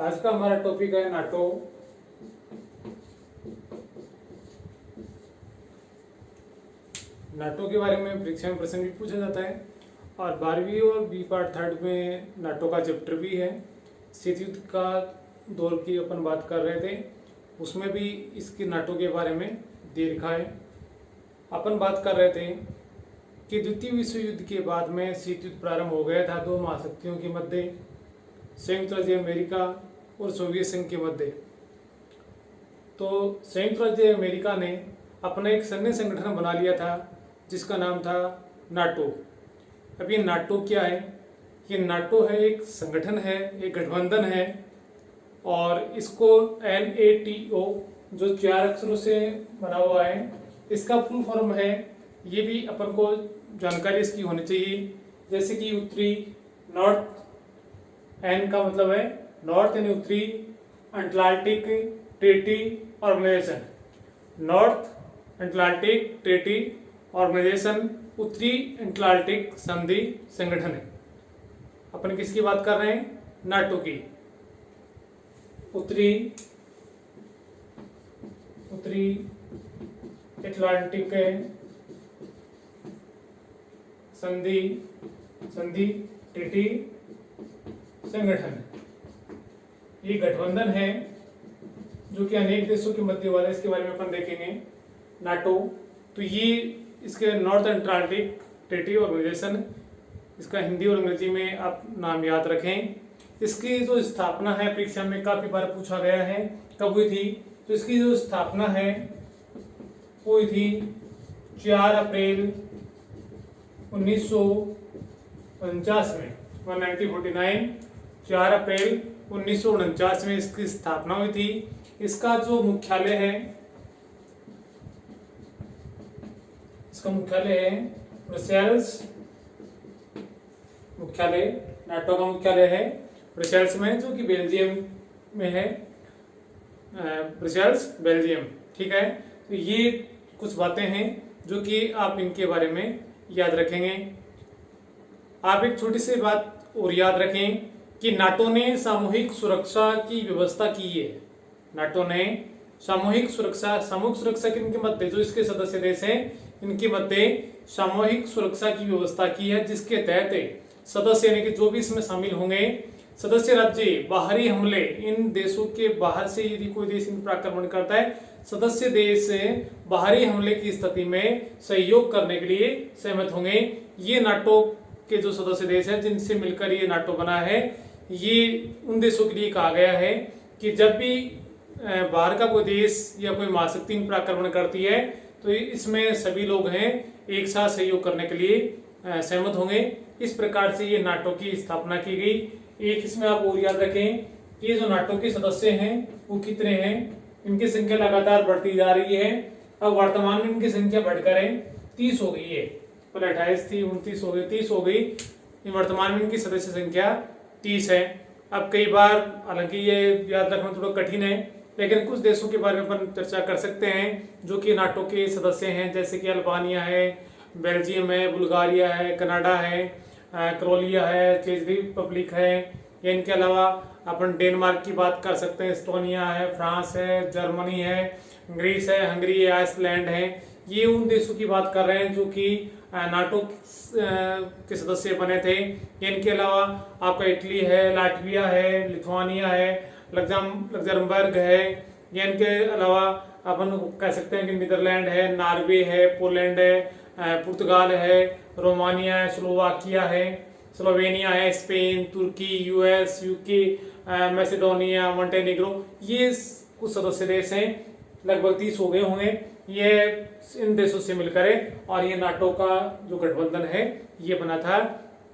आज का हमारा टॉपिक है नाटो। नाटो के बारे में परीक्षा में प्रश्न भी पूछा जाता है और 12वीं और बी पार्ट थर्ड में नाटो का चैप्टर भी है। शीत युद्ध का दौर की अपन बात कर रहे थे, उसमें भी इसके नाटो के बारे में दे रखा है। अपन बात कर रहे थे कि द्वितीय विश्व युद्ध के बाद में शीत युद्ध प्रारंभ हो गया था दो महाशक्तियों के मध्य, संयुक्त राज्य अमेरिका और सोवियत संघ के मध्य। तो संयुक्त राज्य अमेरिका ने अपना एक सैन्य संगठन बना लिया था जिसका नाम था नाटो। अब ये नाटो क्या है? ये नाटो है, एक संगठन है, एक गठबंधन है और इसको NATO जो 4 अक्षरों से बना हुआ है, इसका फुल फॉर्म है। ये भी अपन को जानकारी इसकी होनी चाहिए, जैसे कि उत्तरी नॉर्थ, एन का मतलब है नॉर्थ यानी उत्तरी Atlantic treaty organization. North Atlantic treaty organization उत्तरी अटलांटिक संधि संगठन है। अपन किसकी बात कर रहे हैं? नाटो की। उत्तरी अटलांटिक संधि ट्रीटी संगठन। ये गठबंधन है जो कि अनेक देशों के मध्य वाला, इसके बारे में अपन देखेंगे। नाटो तो ये इसके नॉर्थ अटलांटिक ट्रीटी ऑर्गेनाइजेशन, इसका हिंदी और अंग्रेजी में आप नाम याद रखें। इसकी जो स्थापना है परीक्षा में काफी बार पूछा गया है, कब हुई थी? तो इसकी जो स्थापना है वो हुई थी 4 अप्रैल 1949 में, 1949, 4 अप्रैल 1949 में इसकी स्थापना हुई थी। इसका जो मुख्यालय है, इसका मुख्यालय है ब्रसेल्स। मुख्यालय नाटो का मुख्यालय है ब्रसेल्स में, जो कि बेल्जियम में है। ब्रसेल्स बेल्जियम, ठीक है। तो ये कुछ बातें हैं जो कि आप इनके बारे में याद रखेंगे। आप एक छोटी सी बात और याद रखें कि नाटो ने सामूहिक सुरक्षा की व्यवस्था की है। नाटो ने सामूहिक सुरक्षा किनके मध्य, जो इसके सदस्य देश हैं इनके मध्य सामूहिक सुरक्षा की व्यवस्था की है, जिसके तहत सदस्य यानी कि जो भी इसमें शामिल होंगे सदस्य राज्य बाहरी हमले, इन देशों के बाहर से यदि कोई देश इन पर आक्रमण करता है, सदस्य देश बाहरी हमले की स्थिति में सहयोग करने के लिए सहमत होंगे। ये नाटो के जो सदस्य देश हैं जिनसे मिलकर ये नाटो बना है, ये उन देशों के लिए कहा गया है कि जब भी बाहर का कोई देश या कोई महाशक्ति इन पर आक्रमण करती है तो इसमें सभी लोग हैं एक साथ सहयोग करने के लिए सहमत होंगे। इस प्रकार से ये नाटो की स्थापना की गई। एक इसमें आप और याद रखें कि ये जो नाटो के सदस्य हैं वो कितने हैं, इनकी संख्या लगातार बढ़ती जा रही है। अब वर्तमान में इनकी संख्या बढ़कर 30 हो गई है। पहले 28 थी, 29 हो गई, 30 हो गई। वर्तमान में इनकी सदस्य संख्या 30 है। अब कई बार, हालांकि ये याद रखना थोड़ा कठिन है, लेकिन कुछ देशों के बारे में अपन चर्चा कर सकते हैं जो कि नाटो के सदस्य हैं, जैसे कि अल्बानिया है, बेल्जियम है, बुल्गारिया है, कनाडा है, क्रोलिया है, चेक रिपब्लिक है। इनके अलावा अपन डेनमार्क की बात कर सकते हैं, एस्टोनिया है, फ्रांस है, जर्मनी है, ग्रीस है, हंगरी है, आइसलैंड है। ये उन देशों की बात कर रहे हैं जो कि नाटो के सदस्य बने थे। इनके अलावा आपका इटली है, लाटविया है, लिथुआनिया है, लग्जमबर्ग है। इनके अलावा अपन कह सकते हैं कि नीदरलैंड है, नॉर्वे है, पोलैंड है, पुर्तगाल है, रोमानिया है, स्लोवाकिया है, स्लोवेनिया है, स्पेन, तुर्की, US, UK, मैसेडोनिया, मोंटेनेग्रो। ये कुछ सदस्य देश हैं, लगभग 30 हो गए होंगे। ये इन देशों से मिलकर और ये नाटो का जो गठबंधन है ये बना था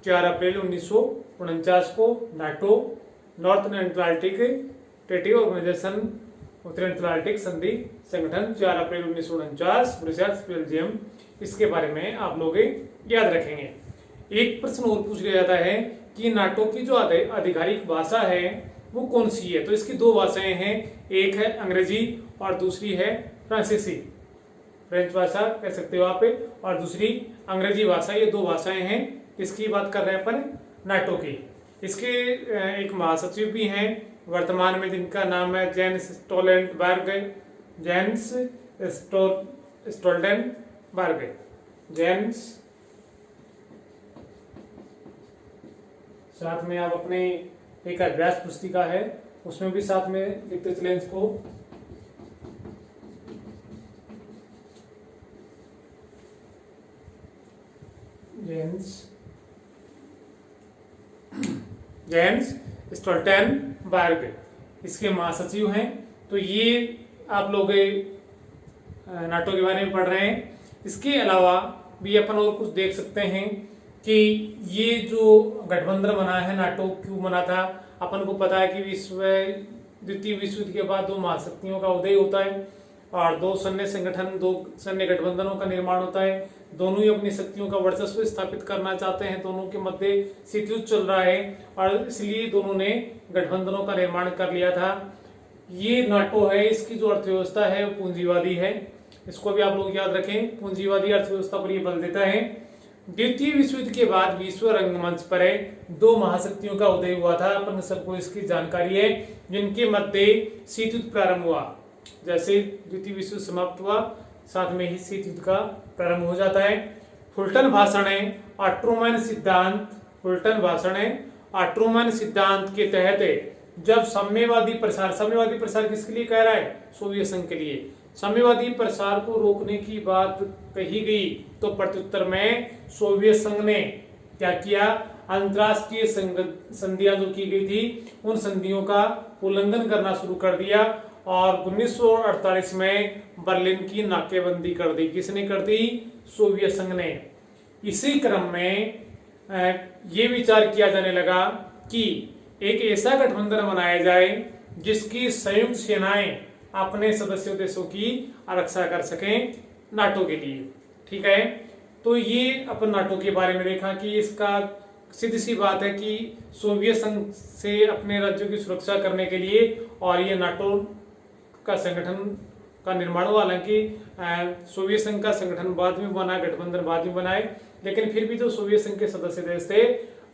4 अप्रैल 1949 को। NATO north Atlantic treaty organization उत्तरी अटलांटिक संधि संगठन, 4 अप्रैल 1949, ब्रुसेल्स बेल्जियम। इसके बारे में आप लोग याद रखेंगे। एक प्रश्न और पूछ लिया जाता है कि नाटो की जो आधिकारिक भाषा है वो कौन सी है? तो इसकी 2 भाषाएं हैं, एक है अंग्रेजी और दूसरी है फ्रांसीसी, फ्रेंच भाषा कह सकते हो आप, और दूसरी अंग्रेजी भाषा। ये 2 भाषाएं हैं। इसकी बात कर रहे हैं अपन नाटो की। इसके एक महासचिव भी हैं वर्तमान में जिनका नाम है Jens Stoltenberg, Jens Stoltenberg, Jens. साथ में आप अपने एक अभ्यास पुस्तिका है उसमें भी साथ में लिखते चलें इसको। जेंस स्टोल्टेनबर्ग इसके महासचिव हैं। तो ये आप लोग नाटो के बारे में पढ़ रहे हैं। इसके अलावा भी अपन और कुछ देख सकते हैं कि ये जो गठबंधन बना है नाटो क्यों बना था। अपन को पता है कि द्वितीय विश्व युद्ध के बाद दो महाशक्तियों का उदय होता है और दो सैन्य गठबंधनों का निर्माण होता है। दोनों ही अपनी शक्तियों का वर्चस्व स्थापित करना चाहते हैं। दोनों के मध्य शीत युद्ध चल रहा है और इसलिए दोनों ने गठबंधनों का निर्माण कर लिया था। ये नाटो है, इसकी जो अर्थव्यवस्था है वो पूंजीवादी है। इसको भी आप लोग याद रखें, पूंजीवादी अर्थव्यवस्था पर यह बल देता है। द्वितीय विश्व युद्ध के बाद विश्व रंगमंच पर दो महाशक्तियों का उदय हुआ था। अपन सबको इसकी जानकारी है, जिनके मध्य शीत युद्ध प्रारंभ हुआ। जैसे द्वितीय विश्व युद्ध समाप्त हुआ साथ में ही शीत युद्ध का प्रारंभ हो जाता है। फुल्टन भाषण और ट्रूमैन सिद्धांत, फुल्टन भाषण और ट्रूमैन सिद्धांत के तहत जब साम्यवादी प्रसार किसके लिए कह रहा है? सोवियत संघ के लिए। साम्यवादी प्रसार को रोकने की बात कही गई तो प्रत्युत्तर में सोवियत संघ ने क्या किया? अंतरराष्ट्रीय संधियां जो की गई थी उन संधियों का उल्लंघन करना शुरू कर दिया और 1948 में बर्लिन की नाकेबंदी कर दी। किसने कर दी? सोवियत संघ ने। इसी क्रम में ये विचार किया जाने लगा कि एक ऐसा गठबंधन बनाया जाए जिसकी संयुक्त सेनाएं अपने सदस्य देशों की आरक्षा कर सकें नाटो के लिए। ठीक है, तो ये अपन नाटो के बारे में देखा कि इसका सीधी सी बात है कि सोवियत संघ से अपने राज्यों की सुरक्षा करने के लिए और ये नाटो का संगठन का निर्माण हुआ। हालांकि सोवियत संघ का संगठन बाद में बना, गठबंधन बाद में बनाए, लेकिन फिर भी जो सोवियत संघ के सदस्य देश थे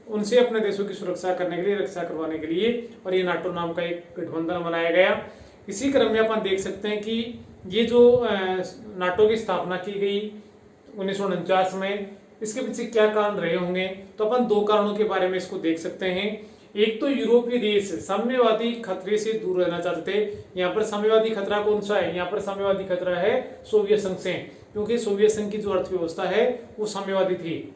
उनसे अपने देशों की सुरक्षा करने के लिए, रक्षा करवाने के लिए और ये नाटो नाम का एक गठबंधन बनाया गया। इसी क्रम में अपन देख सकते हैं कि ये जो नाटो की स्थापना की गई 1949 में, इसके पीछे क्या कारण रहे होंगे? तो अपन दो कारणों के बारे में इसको देख सकते हैं। एक तो यूरोपीय देश साम्यवादी खतरे से दूर रहना चाहते थे। यहाँ पर साम्यवादी खतरा कौन सा है? यहाँ पर साम्यवादी खतरा है सोवियत संघ से, क्योंकि सोवियत संघ की जो अर्थव्यवस्था है वो साम्यवादी थी,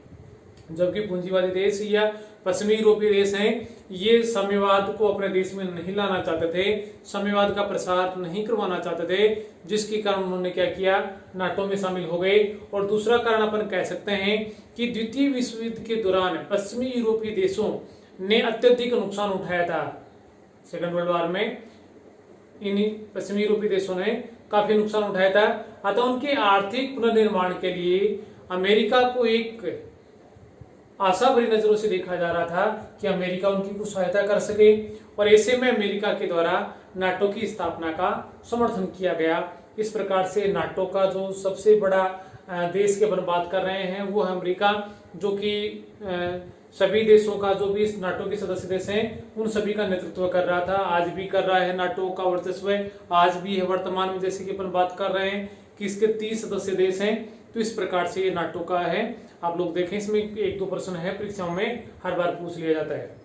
जबकि पूंजीवादी देश या पश्चिमी यूरोपीय देश हैं ये साम्यवाद को अपने देश में नहीं लाना चाहते थे, साम्यवाद का प्रसार नहीं करवाना चाहते थे, जिसके कारण उन्होंने क्या किया? नाटो में शामिल हो गए। और दूसरा कारण अपन कह सकते हैं कि द्वितीय विश्व युद्ध के दौरान पश्चिमी यूरोपीय देशों ने अत्यधिक नुकसान उठाया था। सेकेंड वर्ल्ड वॉर में इन पश्चिमी यूरोपीय देशों ने काफी नुकसान उठाया था। अतः उनके आर्थिक पुनर्निर्माण के लिए अमेरिका को एक आशा भरी नजरों से देखा जा रहा था कि अमेरिका उनकी कुछ सहायता कर सके, और ऐसे में अमेरिका के द्वारा नाटो की स्थापना का समर्थन किया गया। इस प्रकार से नाटो का जो सबसे बड़ा देश की अपन बात कर रहे हैं वो है अमेरिका, जो कि सभी देशों का, जो भी नाटो के सदस्य देश हैं उन सभी का नेतृत्व कर रहा था। आज भी कर रहा है, नाटो का वर्चस्व आज भी है वर्तमान में। जैसे कि अपन बात कर रहे हैं कि इसके 30 सदस्य देश हैं, तो इस प्रकार से ये नाटो का है। आप लोग देखें, इसमें 1-2 प्रश्न है परीक्षाओं में हर बार पूछ लिया जाता है।